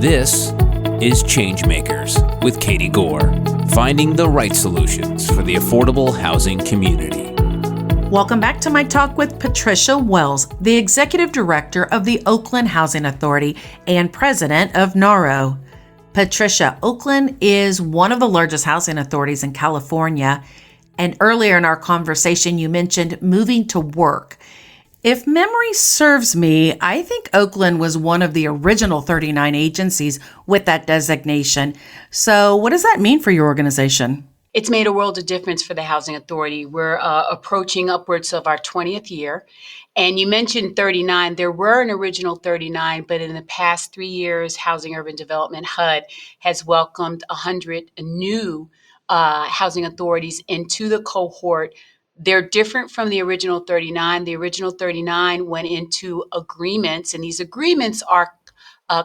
This is ChangeMakers with Katie Gore, finding the right solutions for the affordable housing community. Welcome back to my talk with Patricia Wells, the Executive Director of the Oakland Housing Authority and President of NAHRO. Patricia, Oakland is one of the largest housing authorities in California, and earlier in our conversation you mentioned moving to work. If memory serves me, I think Oakland was one of the original 39 agencies with that designation. So what does that mean for your organization? It's made a world of difference for the Housing Authority. We're approaching upwards of our 20th year. And you mentioned 39. There were an original 39, but in the past 3 years, Housing Urban Development, HUD, has welcomed 100 new housing authorities into the cohort. They're different from the original 39. The original 39 went into agreements, and these agreements are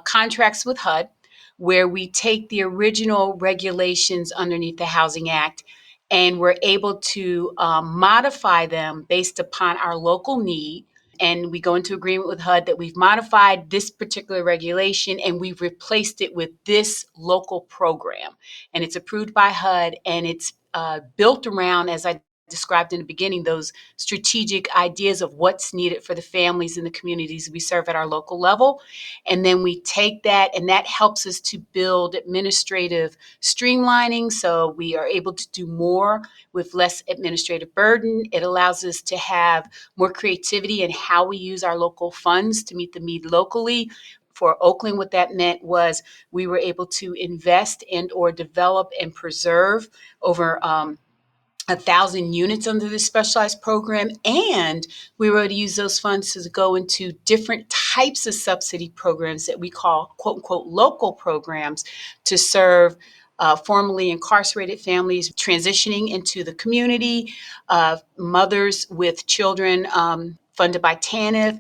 contracts with HUD, where we take the original regulations underneath the Housing Act and we're able to modify them based upon our local need. And we go into agreement with HUD that we've modified this particular regulation and we've replaced it with this local program. And it's approved by HUD and it's built around, as I described in the beginning, those strategic ideas of what's needed for the families and the communities we serve at our local level. And then we take that, and that helps us to build administrative streamlining. So we are able to do more with less administrative burden. It allows us to have more creativity in how we use our local funds to meet the need locally. For Oakland, what that meant was we were able to invest and or develop and preserve over 1,000 units under this specialized program, and we were able to use those funds to go into different types of subsidy programs that we call quote unquote local programs to serve formerly incarcerated families transitioning into the community, mothers with children funded by TANF,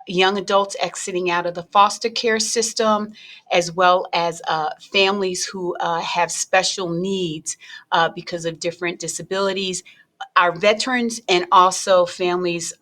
young adults exiting out of the foster care system, as well as families who have special needs because of different disabilities, our veterans, and also families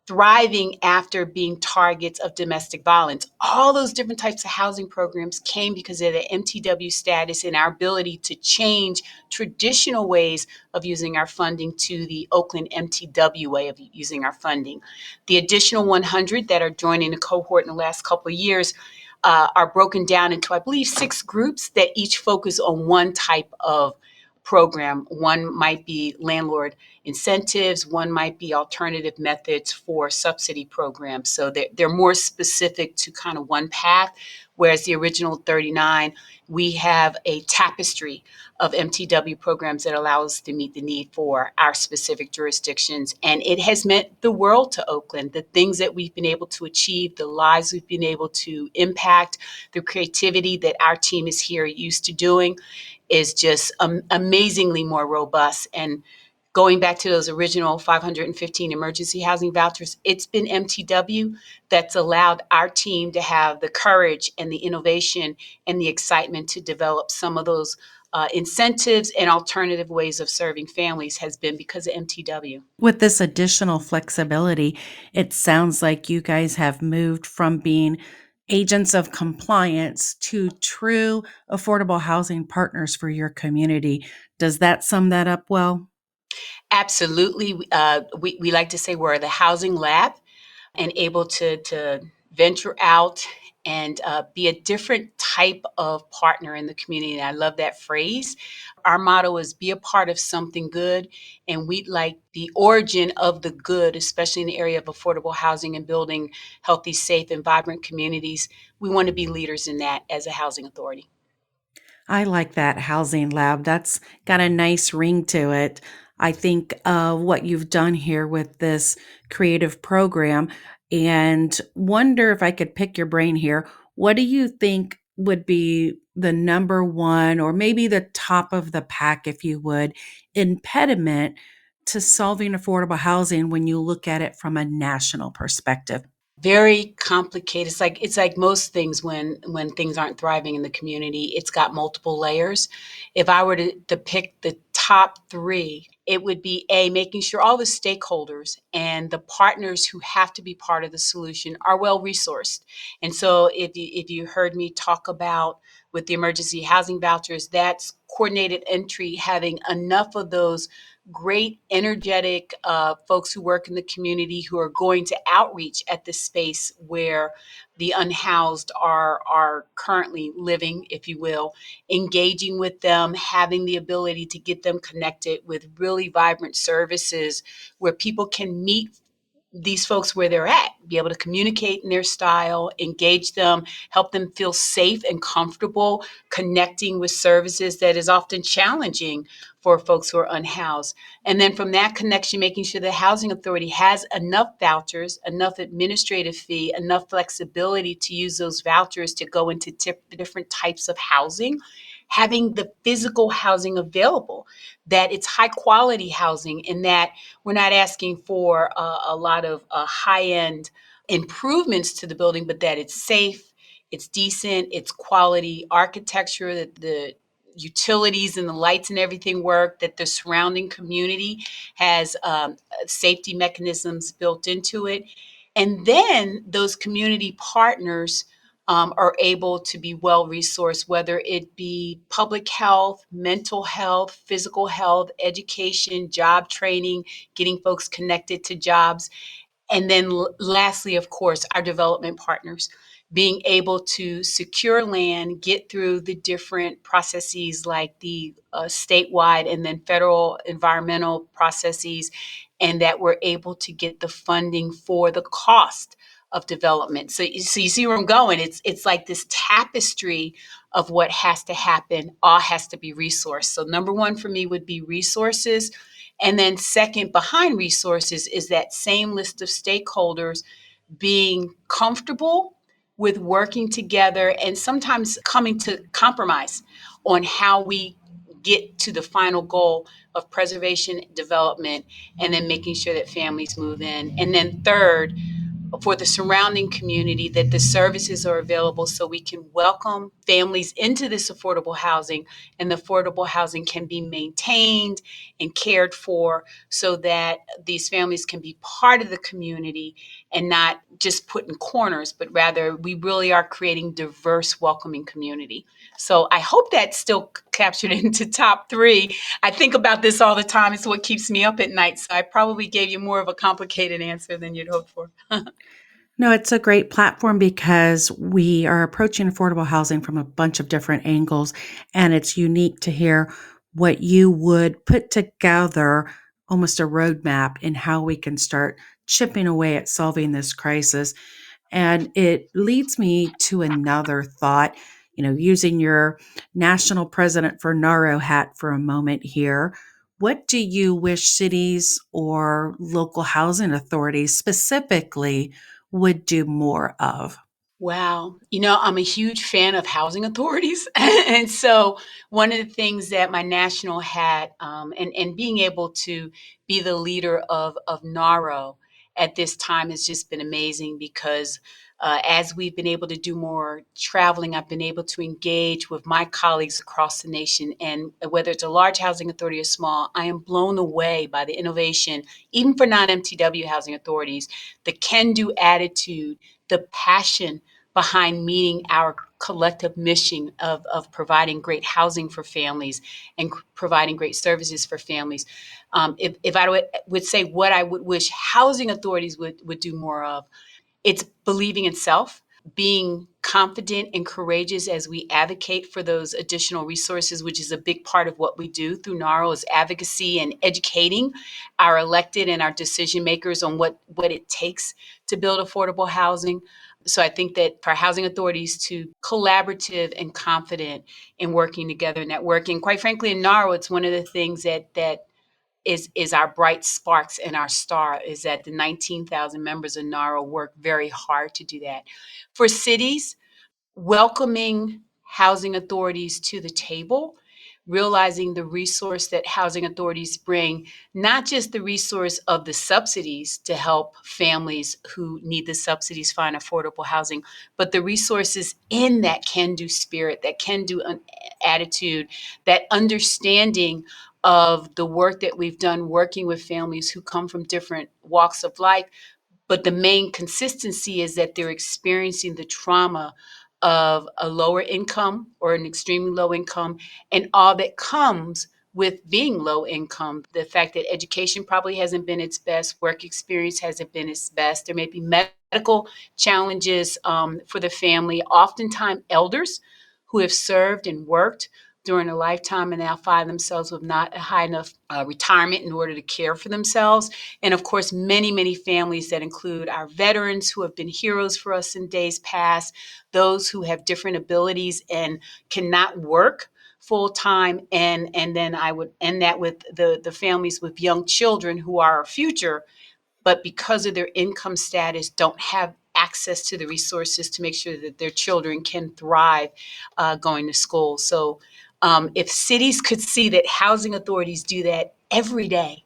thriving after being targets of domestic violence. All those different types of housing programs came because of the MTW status and our ability to change traditional ways of using our funding to the Oakland MTW way of using our funding. The additional 100 that are joining the cohort in the last couple of years are broken down into, I believe, 6 groups that each focus on one type of program. One might be landlord incentives, one might be alternative methods for subsidy programs. So they're more specific to kind of one path, whereas the original 39, we have a tapestry of MTW programs that allow us to meet the need for our specific jurisdictions. And it has meant the world to Oakland. The things that we've been able to achieve, the lives we've been able to impact, the creativity that our team is here used to doing is just amazingly more robust. And going back to those original 515 emergency housing vouchers, it's been MTW that's allowed our team to have the courage and the innovation and the excitement to develop some of those incentives and alternative ways of serving families has been because of MTW. With this additional flexibility, it sounds like you guys have moved from being agents of compliance to true affordable housing partners for your community. Does that sum that up well? Absolutely. We like to say we're the housing lab and able to venture out and be a different type of partner in the community. And I love that phrase. Our motto is be a part of something good. And we'd like the origin of the good, especially in the area of affordable housing and building healthy, safe, and vibrant communities. We want to be leaders in that as a housing authority. I like that housing lab. That's got a nice ring to it. I think what you've done here with this creative program, and wonder if I could pick your brain here. What do you think would be the number one, or maybe the top of the pack, if you would, impediment to solving affordable housing when you look at it from a national perspective? Very complicated. It's like most things when things aren't thriving in the community, it's got multiple layers. If I were to pick the top 3, it would be making sure all the stakeholders and the partners who have to be part of the solution are well resourced. And so if you heard me talk about with the emergency housing vouchers, that's coordinated entry, having enough of those great, energetic folks who work in the community who are going to outreach at the space where the unhoused are currently living, if you will, engaging with them, having the ability to get them connected with really vibrant services where people can meet these folks where they're at, be able to communicate in their style, engage them, help them feel safe and comfortable connecting with services that is often challenging for folks who are unhoused. And then from that connection, making sure the housing authority has enough vouchers, enough administrative fee, enough flexibility to use those vouchers to go into different types of housing, having the physical housing available, that it's high quality housing, and that we're not asking for a lot of high end improvements to the building, but that it's safe, it's decent, it's quality architecture, that the utilities and the lights and everything work, that the surrounding community has safety mechanisms built into it. And then those community partners are able to be well resourced, whether it be public health, mental health, physical health, education, job training, getting folks connected to jobs. And then lastly, of course, our development partners being able to secure land, get through the different processes like the statewide and then federal environmental processes, and that we're able to get the funding for the cost of development. So you see where I'm going. It's like this tapestry of what has to happen, all has to be resourced. So number one for me would be resources. And then second, behind resources is that same list of stakeholders being comfortable with working together and sometimes coming to compromise on how we get to the final goal of preservation, development, and then making sure that families move in. And then third, for the surrounding community, that the services are available so we can welcome families into this affordable housing, and the affordable housing can be maintained and cared for so that these families can be part of the community and not just put in corners, but rather we really are creating diverse, welcoming community. So I hope that's still captured into top three. I think about this all the time. It's what keeps me up at night. So I probably gave you more of a complicated answer than you'd hoped for. No, it's a great platform because we are approaching affordable housing from a bunch of different angles, and it's unique to hear what you would put together, almost a roadmap in how we can start chipping away at solving this crisis. And it leads me to another thought, using your national president for NAHRO hat for a moment here. What do you wish cities or local housing authorities specifically would do more of? Wow. I'm a huge fan of housing authorities. And so one of the things that my national hat and being able to be the leader of NAHRO at this time has just been amazing because as we've been able to do more traveling, I've been able to engage with my colleagues across the nation. And whether it's a large housing authority or small, I am blown away by the innovation, even for non-MTW housing authorities, the can-do attitude, the passion behind meeting our collective mission of providing great housing for families and providing great services for families. If I would say what I would wish housing authorities would do more of, it's believing in self, being confident and courageous as we advocate for those additional resources, which is a big part of what we do through NAHRO, is advocacy and educating our elected and our decision makers on what it takes to build affordable housing. So I think that for housing authorities to collaborative and confident in working together, networking, quite frankly, in NAHRO, it's one of the things that is our bright sparks and our star, is that the 19,000 members of NAHRO work very hard to do that. For cities, welcoming housing authorities to the table, realizing the resource that housing authorities bring, not just the resource of the subsidies to help families who need the subsidies find affordable housing, but the resources in that can-do spirit, that can-do attitude, that understanding of the work that we've done working with families who come from different walks of life, but the main consistency is that they're experiencing the trauma of a lower income or an extremely low income and all that comes with being low income. The fact that education probably hasn't been its best, work experience hasn't been its best. There may be medical challenges for the family, oftentimes elders who have served and worked during a lifetime and now find themselves with not a high enough retirement in order to care for themselves. And of course, many, many families that include our veterans who have been heroes for us in days past, those who have different abilities and cannot work full time. And then I would end that with the families with young children who are our future, but because of their income status, don't have access to the resources to make sure that their children can thrive going to school. So if cities could see that housing authorities do that every day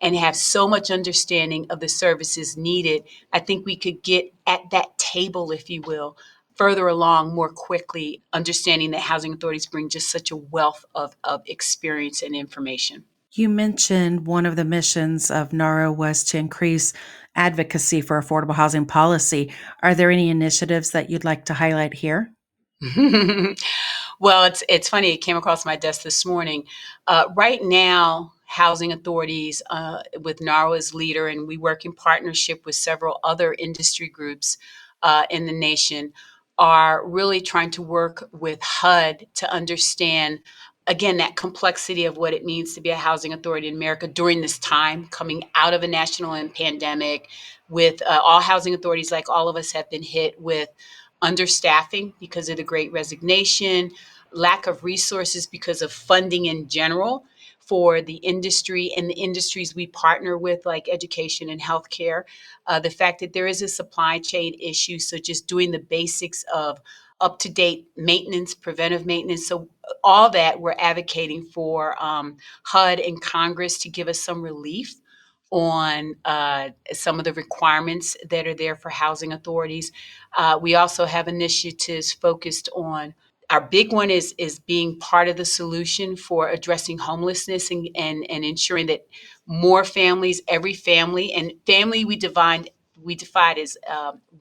and have so much understanding of the services needed, I think we could get at that table, if you will, further along more quickly, understanding that housing authorities bring just such a wealth of experience and information. You mentioned one of the missions of NAHRO was to increase advocacy for affordable housing policy. Are there any initiatives that you'd like to highlight here? Well, it's funny. It came across my desk this morning. Right now, housing authorities, with NARO as leader, and we work in partnership with several other industry groups in the nation, are really trying to work with HUD to understand, again, that complexity of what it means to be a housing authority in America during this time, coming out of a national pandemic, with all housing authorities, like all of us, have been hit with understaffing because of the great resignation, lack of resources because of funding in general for the industry and the industries we partner with, like education and healthcare. The fact that there is a supply chain issue, so just doing the basics of up to date maintenance, preventive maintenance. So, all that we're advocating for HUD and Congress to give us some relief on some of the requirements that are there for housing authorities. We also have initiatives focused on, our big one is being part of the solution for addressing homelessness and ensuring that more families, every family, and family we divide as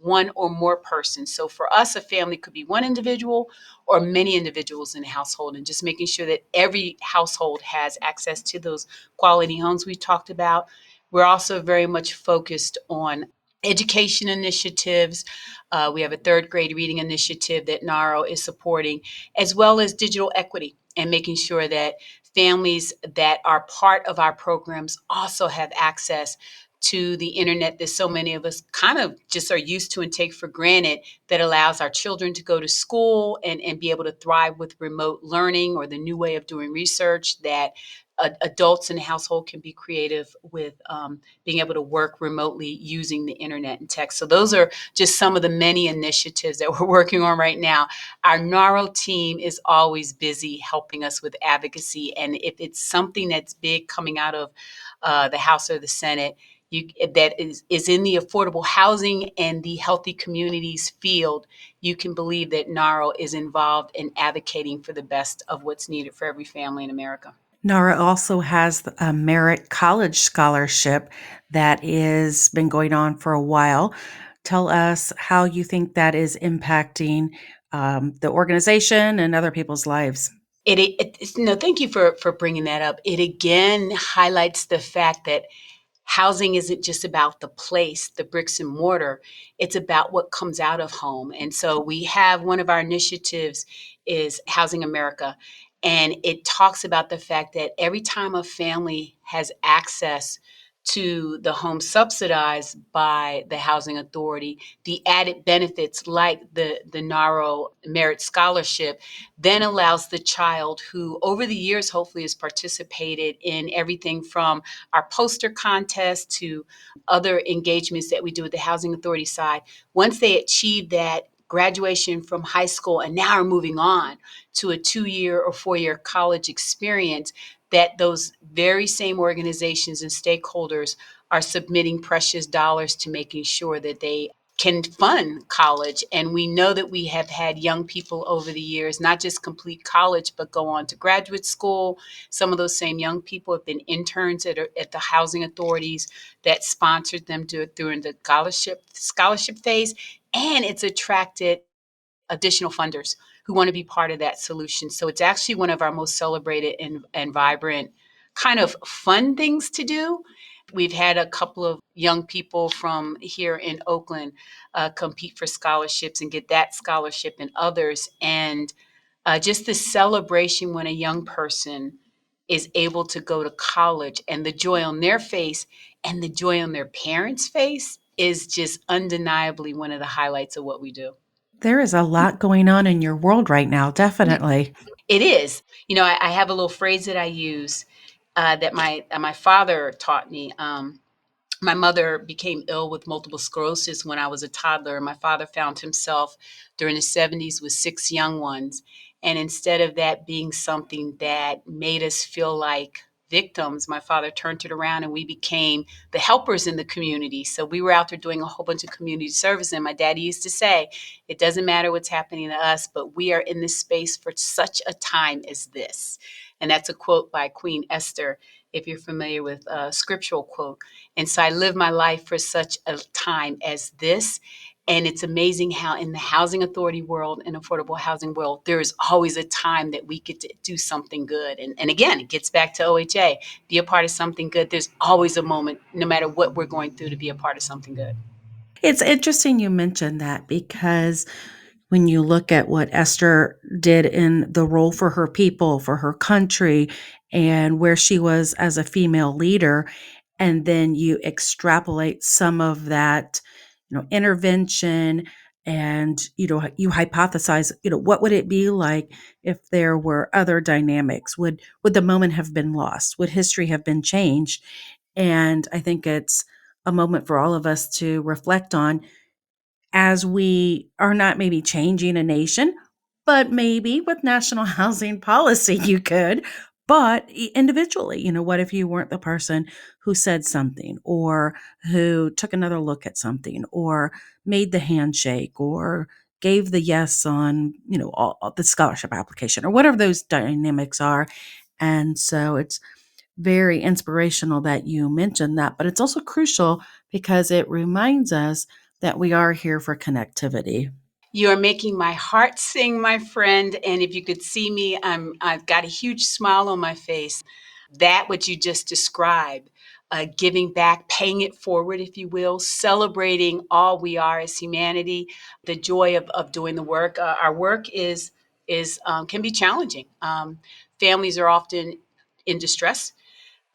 one or more persons. So for us, a family could be one individual or many individuals in a household, and just making sure that every household has access to those quality homes we talked about. We're also very much focused on education initiatives. We have a third grade reading initiative that NARO is supporting, as well as digital equity and making sure that families that are part of our programs also have access to the internet that so many of us kind of just are used to and take for granted, that allows our children to go to school and be able to thrive with remote learning or the new way of doing research, that adults in the household can be creative with being able to work remotely using the internet and tech. So those are just some of the many initiatives that we're working on right now. Our NARO team is always busy helping us with advocacy. And if it's something that's big coming out of the House or the Senate, that is in the affordable housing and the healthy communities field, you can believe that NARO is involved in advocating for the best of what's needed for every family in America. NARA also has a Merit College Scholarship that is been going on for a while. Tell us how you think that is impacting the organization and other people's lives. Thank you for bringing that up. It again highlights the fact that housing isn't just about the place, the bricks and mortar. It's about what comes out of home. And so we have, one of our initiatives is Housing America. And it talks about the fact that every time a family has access to the home subsidized by the housing authority, the added benefits like the NARO Merit Scholarship then allows the child, who over the years hopefully has participated in everything from our poster contest to other engagements that we do with the housing authority side, once they achieve that graduation from high school and now are moving on to a 2-year or 4-year college experience, that those very same organizations and stakeholders are submitting precious dollars to making sure that they can fund college. And we know that we have had young people over the years, not just complete college, but go on to graduate school. Some of those same young people have been interns at the housing authorities that sponsored them during the scholarship phase. And it's attracted additional funders who want to be part of that solution. So it's actually one of our most celebrated and vibrant kind of fun things to do. We've had a couple of young people from here in Oakland compete for scholarships and get that scholarship and others. And just the celebration when a young person is able to go to college and the joy on their face and the joy on their parents' face is just undeniably one of the highlights of what we do. There is a lot going on in your world right now, definitely. It is. I have a little phrase that I use that my father taught me. My mother became ill with multiple sclerosis when I was a toddler. My father found himself during the 70s with six young ones. And instead of that being something that made us feel like victims, my father turned it around and we became the helpers in the community. So we were out there doing a whole bunch of community service. And my daddy used to say, it doesn't matter what's happening to us, but we are in this space for such a time as this. And that's a quote by Queen Esther, if you're familiar with a scriptural quote. And so I live my life for such a time as this. And it's amazing how in the housing authority world and affordable housing world, there is always a time that we get to do something good. And again, it gets back to OHA, be a part of something good. There's always a moment, no matter what we're going through, to be a part of something good. It's interesting you mentioned that because when you look at what Esther did in the role for her people, for her country, and where she was as a female leader, and then you extrapolate some of that, intervention, and you hypothesize, what would it be like if there were other dynamics? Would the moment have been lost? Would history have been changed? And I think it's a moment for all of us to reflect on as we are not maybe changing a nation, but maybe with national housing policy, you could. But individually, what if you weren't the person who said something or who took another look at something or made the handshake or gave the yes on, all the scholarship application or whatever those dynamics are. And so it's very inspirational that you mentioned that, but it's also crucial because it reminds us that we are here for connectivity. You are making my heart sing, my friend. And if you could see me, I've got a huge smile on my face. That what you just described, giving back, paying it forward, if you will, celebrating all we are as humanity, the joy of doing the work. Our work is can be challenging. Families are often in distress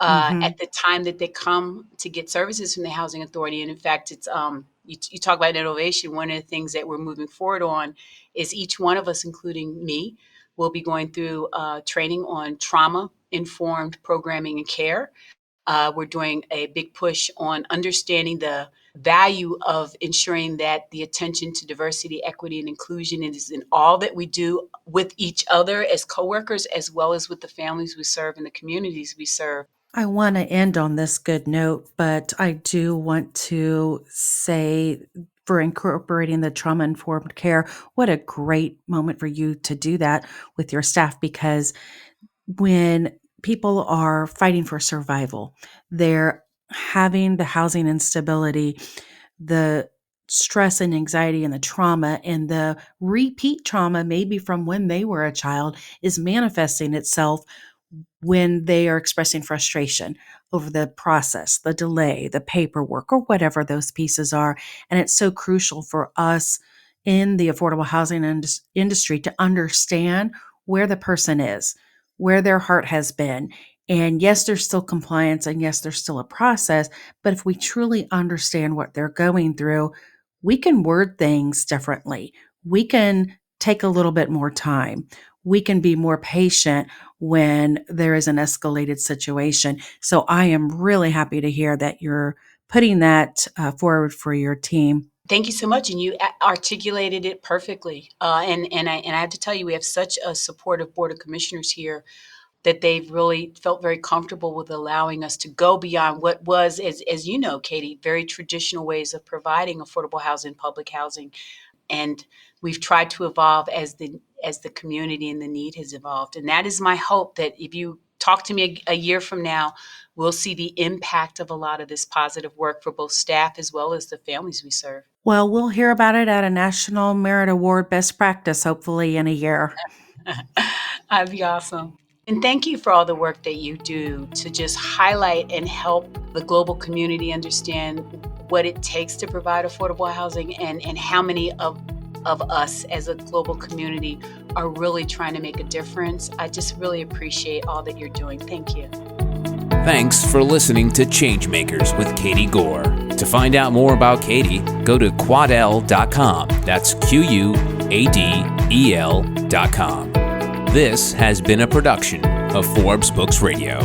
Hmm. at the time that they come to get services from the housing authority. And in fact, it's you talk about innovation. One of the things that we're moving forward on is each one of us, including me, will be going through training on trauma informed programming and care. We're doing a big push on understanding the value of ensuring that the attention to diversity, equity, and inclusion is in all that we do with each other as coworkers, as well as with the families we serve and the communities we serve. I want to end on this good note, but I do want to say for incorporating the trauma informed care, what a great moment for you to do that with your staff because when people are fighting for survival, they're having the housing instability, the stress and anxiety and the trauma and the repeat trauma, maybe from when they were a child, is manifesting itself when they are expressing frustration over the process, the delay, the paperwork, or whatever those pieces are. And it's so crucial for us in the affordable housing industry to understand where the person is, where their heart has been. And yes, there's still compliance, and yes, there's still a process. But if we truly understand what they're going through, we can word things differently. We can take a little bit more time. We can be more patient when there is an escalated situation. So I am really happy to hear that you're putting that forward for your team. Thank you so much, and you articulated it perfectly. And I have to tell you, we have such a supportive board of commissioners here that they've really felt very comfortable with allowing us to go beyond what was, as you know, Katie, very traditional ways of providing affordable housing, public housing. And we've tried to evolve as the community and the need has evolved. And that is my hope, that if you talk to me a year from now, we'll see the impact of a lot of this positive work for both staff as well as the families we serve. Well, we'll hear about it at a National Merit Award Best Practice, hopefully in a year. That'd be awesome. And thank you for all the work that you do to just highlight and help the global community understand what it takes to provide affordable housing, and how many of us as a global community are really trying to make a difference. I just really appreciate all that you're doing. Thank you. Thanks for listening to ChangeMakers with Katie Gore. To find out more about Katie, go to quadel.com. That's QUADEL.com. This has been a production of Forbes Books Radio.